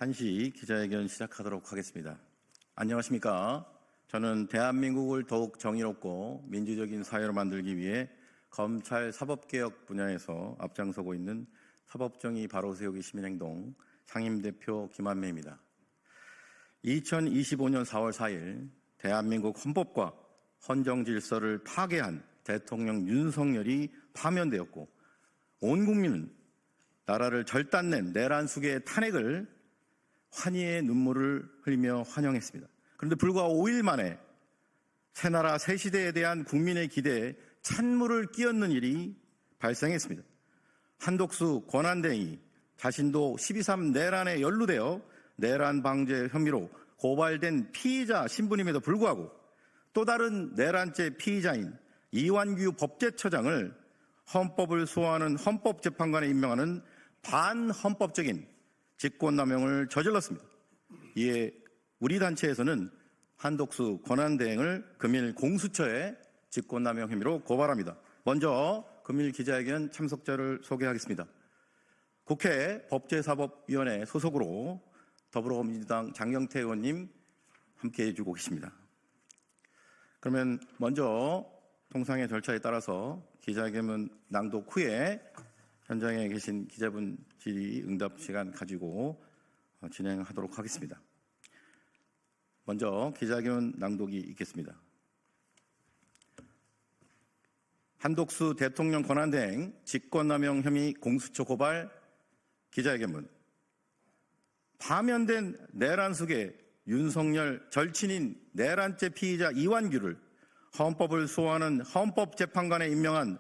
1시 기자회견 시작하도록 하겠습니다. 안녕하십니까? 저는 대한민국을 더욱 정의롭고 민주적인 사회로 만들기 위해 검찰 사법개혁 분야에서 앞장서고 있는 사법정의 바로세우기 시민행동 상임대표 김한매입니다. 2025년 4월 4일 대한민국 헌법과 헌정질서를 파괴한 대통령 윤석열이 파면되었고 온 국민은 나라를 절단낸 내란숙의 탄핵을 환희의 눈물을 흘리며 환영했습니다. 그런데 불과 5일 만에 새나라 새시대에 대한 국민의 기대에 찬물을 끼얹는 일이 발생했습니다. 한독수 권한대행이 자신도 12.3 내란에 연루되어 내란 방제 혐의로 고발된 피의자 신분임에도 불구하고 또 다른 내란죄 피의자인 이완규 법제처장을 헌법을 수호하는 헌법재판관에 임명하는 반헌법적인 직권남용을 저질렀습니다. 이에 우리 단체에서는 한독수 권한대행을 금일 공수처에 직권남용 혐의로 고발합니다. 먼저 금일 기자회견 참석자를 소개하겠습니다. 국회 법제사법위원회 소속으로 더불어민주당 장경태 의원님 함께해 주고 계십니다. 그러면 먼저 통상의 절차에 따라서 기자회견 낭독 후에 현장에 계신 기자분 질의 응답 시간 가지고 진행하도록 하겠습니다. 먼저 기자회견 낭독이 있겠습니다. 한독수 대통령 권한대행 직권남용 혐의 공수처 고발 기자회견문. 파면된 내란숙의 윤석열 절친인 내란죄 피의자 이완규를 헌법을 수호하는 헌법재판관에 임명한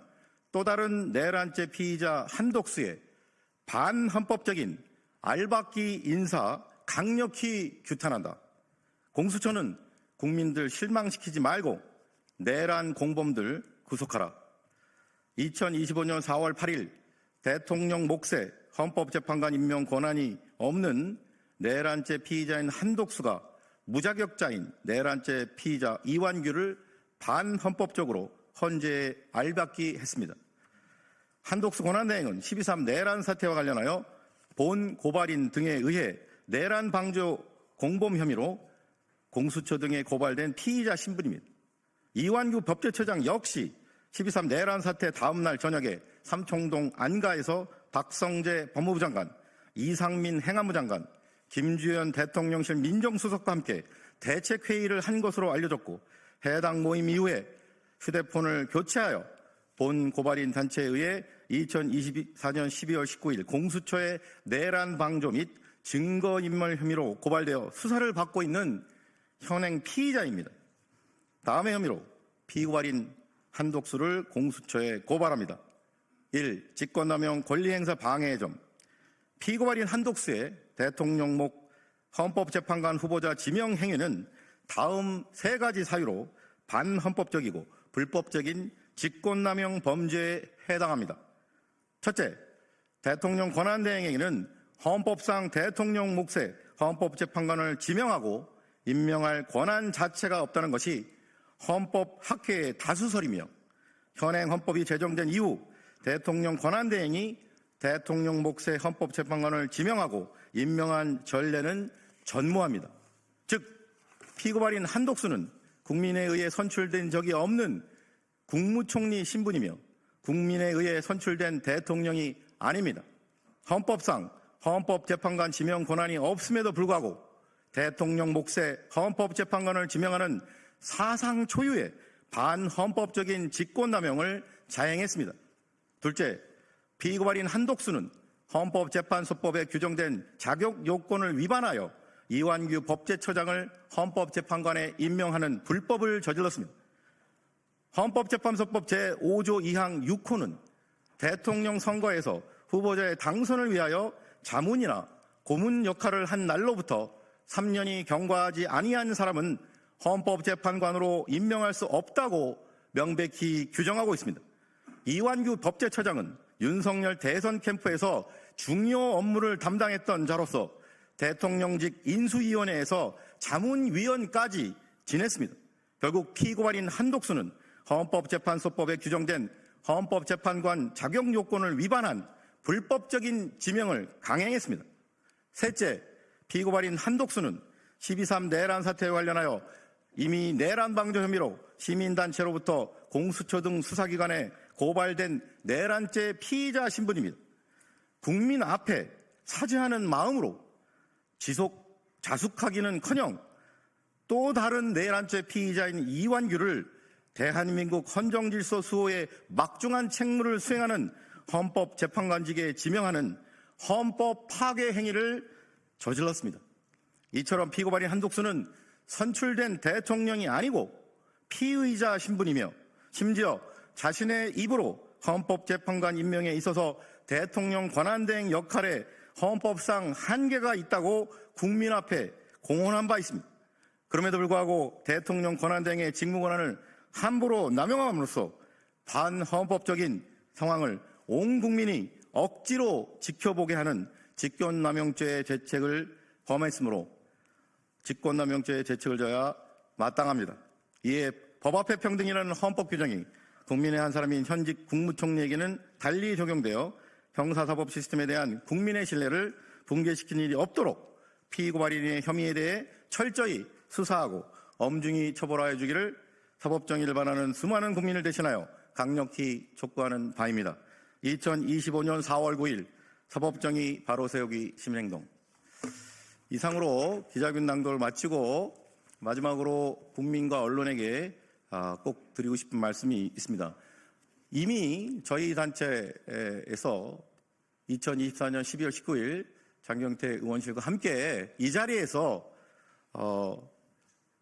또 다른 내란죄 피의자 한독수의 반헌법적인 알박기 인사 강력히 규탄한다. 공수처는 국민들 실망시키지 말고 내란 공범들 구속하라. 2025년 4월 8일 대통령 몫의 헌법재판관 임명 권한이 없는 내란죄 피의자인 한독수가 무자격자인 내란죄 피의자 이완규를 반헌법적으로 헌재에 알박기 했습니다. 한독수 권한대행은 12.3 내란 사태와 관련하여 본 고발인 등에 의해 내란 방조 공범 혐의로 공수처 등에 고발된 피의자 신분입니다. 이완규 법제처장 역시 12.3 내란 사태 다음 날 저녁에 삼청동 안가에서 박성재 법무부 장관, 이상민 행안부 장관, 김주현 대통령실 민정수석과 함께 대책회의를 한 것으로 알려졌고 해당 모임 이후에 휴대폰을 교체하여 본 고발인 단체에 의해 2024년 12월 19일 공수처의 내란 방조 및 증거인멸 혐의로 고발되어 수사를 받고 있는 현행 피의자입니다. 다음의 혐의로 피고발인 한독수를 공수처에 고발합니다. 1. 직권남용 권리행사 방해의 점. 피고발인 한독수의 대통령 목 헌법재판관 후보자 지명 행위는 다음 세 가지 사유로 반헌법적이고 불법적인 직권남용 범죄에 해당합니다. 첫째, 대통령 권한대행에게는 헌법상 대통령 몫의 헌법재판관을 지명하고 임명할 권한 자체가 없다는 것이 헌법학회의 다수설이며 현행 헌법이 제정된 이후 대통령 권한대행이 대통령 몫의 헌법재판관을 지명하고 임명한 전례는 전무합니다. 즉 피고발인 한독수는 국민에 의해 선출된 적이 없는 국무총리 신분이며 국민에 의해 선출된 대통령이 아닙니다. 헌법상 헌법재판관 지명 권한이 없음에도 불구하고 대통령 몫의 헌법재판관을 지명하는 사상 초유의 반헌법적인 직권남용을 자행했습니다. 둘째, 피고발인 한독수는 헌법재판소법에 규정된 자격 요건을 위반하여 이완규 법제처장을 헌법재판관에 임명하는 불법을 저질렀습니다. 헌법재판소법 제5조 2항 6호는 대통령 선거에서 후보자의 당선을 위하여 자문이나 고문 역할을 한 날로부터 3년이 경과하지 아니한 사람은 헌법재판관으로 임명할 수 없다고 명백히 규정하고 있습니다. 이완규 법제처장은 윤석열 대선 캠프에서 중요 업무를 담당했던 자로서 대통령직 인수위원회에서 자문위원까지 지냈습니다. 결국 피고발인 한독수는 헌법재판소법에 규정된 헌법재판관 자격 요건을 위반한 불법적인 지명을 강행했습니다. 셋째, 피고발인 한독수는 12.3 내란 사태에 관련하여 이미 내란 방조 혐의로 시민단체로부터 공수처 등 수사기관에 고발된 내란죄 피의자 신분입니다. 국민 앞에 사죄하는 마음으로 자숙하기는커녕 또 다른 내란죄 피의자인 이완규를 대한민국 헌정질서 수호의 막중한 책무를 수행하는 헌법재판관직에 지명하는 헌법 파괴 행위를 저질렀습니다. 이처럼 피고발인 한독수는 선출된 대통령이 아니고 피의자 신분이며 심지어 자신의 입으로 헌법재판관 임명에 있어서 대통령 권한대행 역할에 헌법상 한계가 있다고 국민 앞에 공언한 바 있습니다. 그럼에도 불구하고 대통령 권한대행의 직무권한을 함부로 남용함으로써 반헌법적인 상황을 온 국민이 억지로 지켜보게 하는 직권남용죄의 죄책을 범했으므로 직권남용죄의 죄책을 져야 마땅합니다. 이에 법 앞에 평등이라는 헌법 규정이 국민의 한 사람인 현직 국무총리에게는 달리 적용되어 형사사법 시스템에 대한 국민의 신뢰를 붕괴시키는 일이 없도록 피고발인의 혐의에 대해 철저히 수사하고 엄중히 처벌하여 주기를 사법정의를 바라는 수많은 국민을 대신하여 강력히 촉구하는 바입니다. 2025년 4월 9일 사법정의 바로 세우기 시민행동. 이상으로 기자회견 낭독을 마치고 마지막으로 국민과 언론에게 꼭 드리고 싶은 말씀이 있습니다. 이미 저희 단체에서 2024년 12월 19일 장경태 의원실과 함께 이 자리에서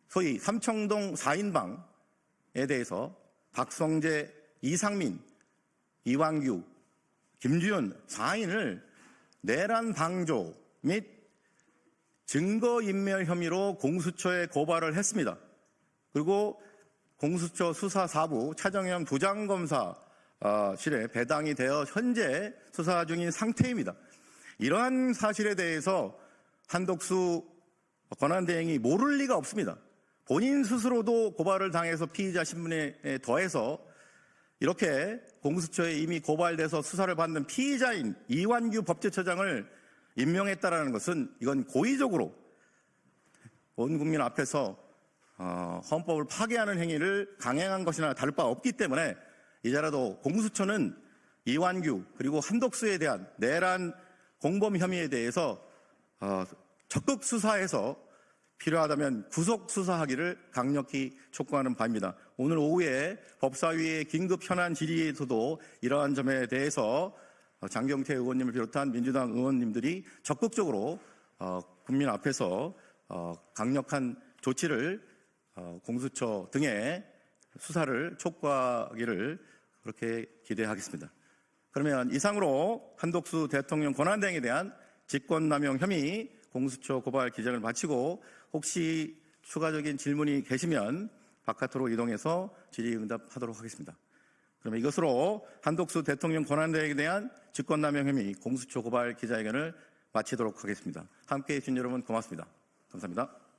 소위 삼청동 4인방에 대해서 박성재, 이상민, 이완규, 김주현 4인을 내란 방조 및 증거인멸 혐의로 공수처에 고발을 했습니다. 그리고 공수처 수사사부 차정현 부장검사실에 배당이 되어 현재 수사 중인 상태입니다. 이러한 사실에 대해서 한독수 권한대행이 모를 리가 없습니다. 본인 스스로도 고발을 당해서 피의자 신분에 더해서 이렇게 공수처에 이미 고발돼서 수사를 받는 피의자인 이완규 법제처장을 임명했다라는 것은 이건 고의적으로 온 국민 앞에서 헌법을 파괴하는 행위를 강행한 것이나 다를 바 없기 때문에 이제라도 공수처는 이완규 그리고 한독수에 대한 내란 공범 혐의에 대해서 적극 수사해서 필요하다면 구속 수사하기를 강력히 촉구하는 바입니다. 오늘 오후에 법사위의 긴급 현안 질의에서도 이러한 점에 대해서 장경태 의원님을 비롯한 민주당 의원님들이 적극적으로 국민 앞에서 강력한 조치를 공수처 등의 수사를 촉구하기를 그렇게 기대하겠습니다. 그러면 이상으로 한독수 대통령 권한대행에 대한 직권남용 혐의 공수처 고발 기정을 마치고 혹시 추가적인 질문이 계시면 바깥으로 이동해서 질의응답하도록 하겠습니다. 그러면 이것으로 한독수 대통령 권한대행에 대한 직권남용 혐의 공수처 고발 기자회견을 마치도록 하겠습니다. 함께해 주신 여러분 고맙습니다. 감사합니다.